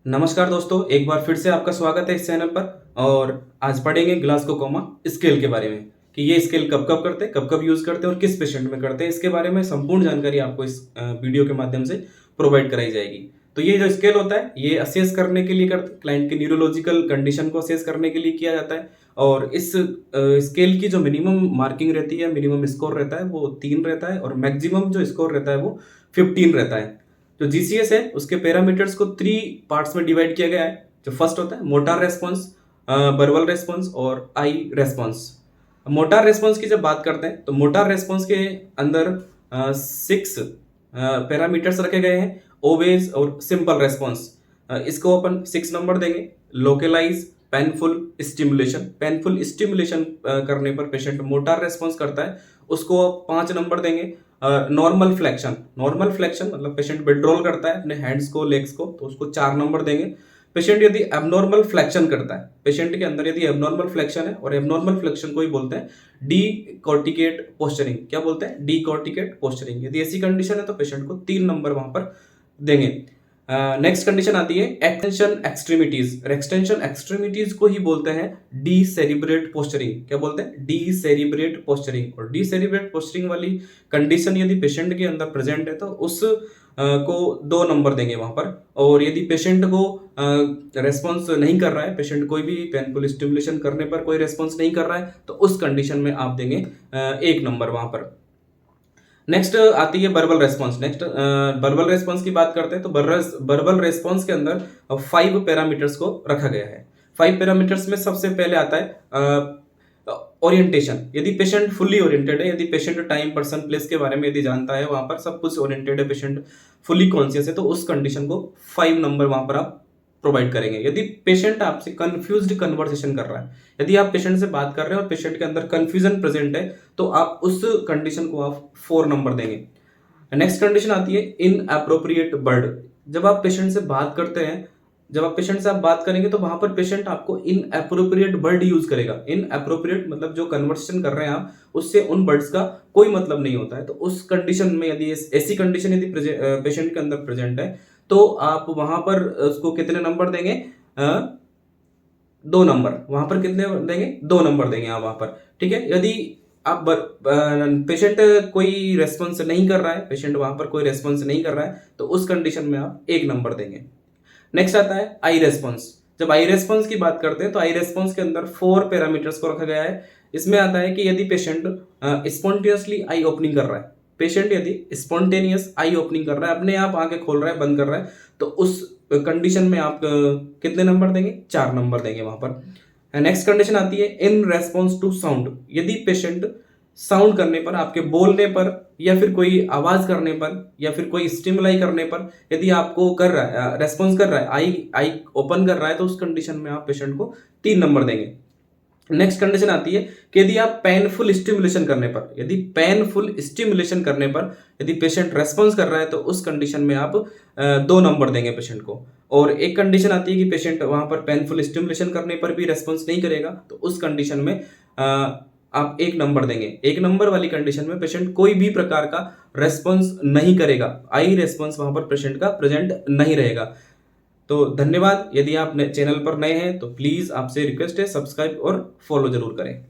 नमस्कार दोस्तों, एक बार फिर से आपका स्वागत है इस चैनल पर। और आज पढ़ेंगे ग्लासकोमा स्केल के बारे में कि ये स्केल कब कब करते हैं, कब कब यूज करते हैं और किस पेशेंट में करते हैं। इसके बारे में संपूर्ण जानकारी आपको इस वीडियो के माध्यम से प्रोवाइड कराई जाएगी। तो ये जो स्केल होता है ये असेस करने के लिए करते हैं, क्लाइंट की न्यूरोलॉजिकल कंडीशन को असेस करने के लिए किया जाता है। और इस स्केल की जो मिनिमम मार्किंग रहती है, मिनिमम स्कोर रहता है वो 3 रहता है और मैक्सिमम जो स्कोर रहता है वो 15 रहता है। जो जीसीएस है उसके पैरामीटर्स को 3 पार्ट्स में डिवाइड किया गया है। जो फर्स्ट होता है मोटार रेस्पॉन्स, वर्बल रेस्पॉन्स और आई रेस्पॉन्स। मोटार रेस्पॉन्स की जब बात करते हैं तो मोटार रेस्पॉन्स के अंदर 6 पैरामीटर्स रखे गए हैं, ओबेज और सिंपल रेस्पॉन्स। इसको अपन 6 नंबर देंगे। Localise, painful stimulation, painful stimulation करने पर पेशेंट मोटार रेस्पॉन्स करता है, उसको 5 नंबर देंगे। नॉर्मल फ्लेक्शन, नॉर्मल फ्लेक्शन मतलब पेशेंट विड्रॉल करता है अपने हैंड्स को, लेग्स को, तो उसको 4 नंबर देंगे। पेशेंट यदि एबनॉर्मल फ्लेक्शन करता है, पेशेंट के अंदर यदि एबनॉर्मल फ्लेक्शन है, और एबनॉर्मल फ्लेक्शन को ही बोलते हैं डी कॉर्टिकेट पोस्चरिंग। क्या बोलते हैं? Decorticate posturing. यदि ऐसी कंडीशन है तो पेशेंट को 3 नंबर वहां पर देंगे। नेक्स्ट कंडीशन आती है एक्सटेंशन एक्सट्रीमिटीज। एक्सटेंशन एक्सट्रीमिटीज को ही बोलते हैं डी सेरिब्रेट पोस्चरिंग। क्या बोलते हैं? Decerebrate posturing. और डी सेरिब्रेट पोस्चरिंग वाली कंडीशन यदि पेशेंट के अंदर प्रेजेंट है तो उस को 2 नंबर देंगे वहां पर। और यदि पेशेंट को रेस्पॉन्स नहीं कर रहा है, पेशेंट कोई भी पेनफुल स्टिमुलेशन करने पर कोई रेस्पॉन्स नहीं कर रहा है, तो उस कंडीशन में आप देंगे 1 नंबर वहां पर। नेक्स्ट आती है verbal response. Next verbal response की बात करते हैं तो वर्बल रेस्पॉन्स के अंदर 5 पैरामीटर्स को रखा गया है। 5 पैरामीटर्स में सबसे पहले आता है ओरिएंटेशन। यदि पेशेंट फुल्ली ओरिएंटेड है, यदि पेशेंट टाइम, पर्सन, प्लेस के बारे में यदि जानता है, वहां पर सब कुछ ओरिएंटेड है, पेशेंट फुल्ली कॉन्शियस है, तो उस कंडीशन को 5 नंबर वहां पर आप प्रोवाइड करेंगे। यदि पेशेंट आपसे कंफ्यूज्ड कन्वर्सेशन कर रहा है, यदि आप पेशेंट से बात कर रहे हैं और पेशेंट के अंदर कंफ्यूजन प्रेजेंट है, तो आप उस कंडीशन को आप 4 नंबर देंगे। नेक्स्ट कंडीशन आती है इन अप्रोप्रिएट वर्ड। जब आप पेशेंट से बात करते हैं, जब आप पेशेंट से आप बात करेंगे तो वहां पर पेशेंट आपको इन अप्रोप्रिएट वर्ड यूज करेगा। इन अप्रोप्रिएट मतलब जो कन्वर्सेशन कर रहे हैं आप, उससे उन वर्ड्स का कोई मतलब नहीं होता है। तो उस कंडीशन में यदि ऐसी कंडीशन यदि पेशेंट के अंदर प्रेजेंट है तो आप वहां पर उसको कितने नंबर देंगे? 2 नंबर। वहां पर कितने देंगे? 2 नंबर देंगे आप वहां पर। ठीक है। यदि आप पेशेंट कोई रेस्पॉन्स नहीं कर रहा है, पेशेंट वहां पर कोई रेस्पॉन्स नहीं कर रहा है, तो उस कंडीशन में आप 1 नंबर देंगे। नेक्स्ट आता है आई रेस्पॉन्स। जब आई रेस्पॉन्स की बात करते हैं तो आई रेस्पॉन्स के अंदर 4 पैरामीटर्स को रखा गया है। इसमें आता है कि यदि पेशेंट स्पॉन्टेनियसली आई ओपनिंग कर रहा है, पेशेंट यदि स्पॉन्टेनियस आई ओपनिंग कर रहा है, अपने आप आंखें खोल रहा है, बंद कर रहा है, तो उस कंडीशन में आप कितने नंबर देंगे? 4 नंबर देंगे वहां पर। नेक्स्ट कंडीशन आती है इन रेस्पॉन्स टू साउंड। यदि पेशेंट साउंड करने पर, आपके बोलने पर या फिर कोई आवाज करने पर या फिर कोई स्टिमुलाई करने पर यदि आपको कर रहा है, रेस्पॉन्स कर रहा है, आई आई ओपन कर रहा है, तो उस कंडीशन में आप पेशेंट को 3 नंबर देंगे। नेक्स्ट कंडीशन आती है कि यदि आप पेनफुल स्टिमुलेशन करने पर, यदि पेनफुल स्टिमुलेशन करने पर यदि पेशेंट रेस्पॉन्स कर रहा है, तो उस कंडीशन में आप 2 नंबर देंगे पेशेंट को। और एक कंडीशन आती है कि पेशेंट वहां पर पेनफुल स्टिमुलेशन करने पर भी रेस्पॉन्स नहीं करेगा, तो उस कंडीशन में आप 1 नंबर देंगे। 1 नंबर वाली कंडीशन में पेशेंट कोई भी प्रकार का रेस्पॉन्स नहीं करेगा, आई रेस्पॉन्स वहां पर पेशेंट का प्रेजेंट नहीं रहेगा। तो धन्यवाद। यदि आप चैनल पर नए हैं तो प्लीज आपसे रिक्वेस्ट है सब्सक्राइब और फॉलो जरूर करें।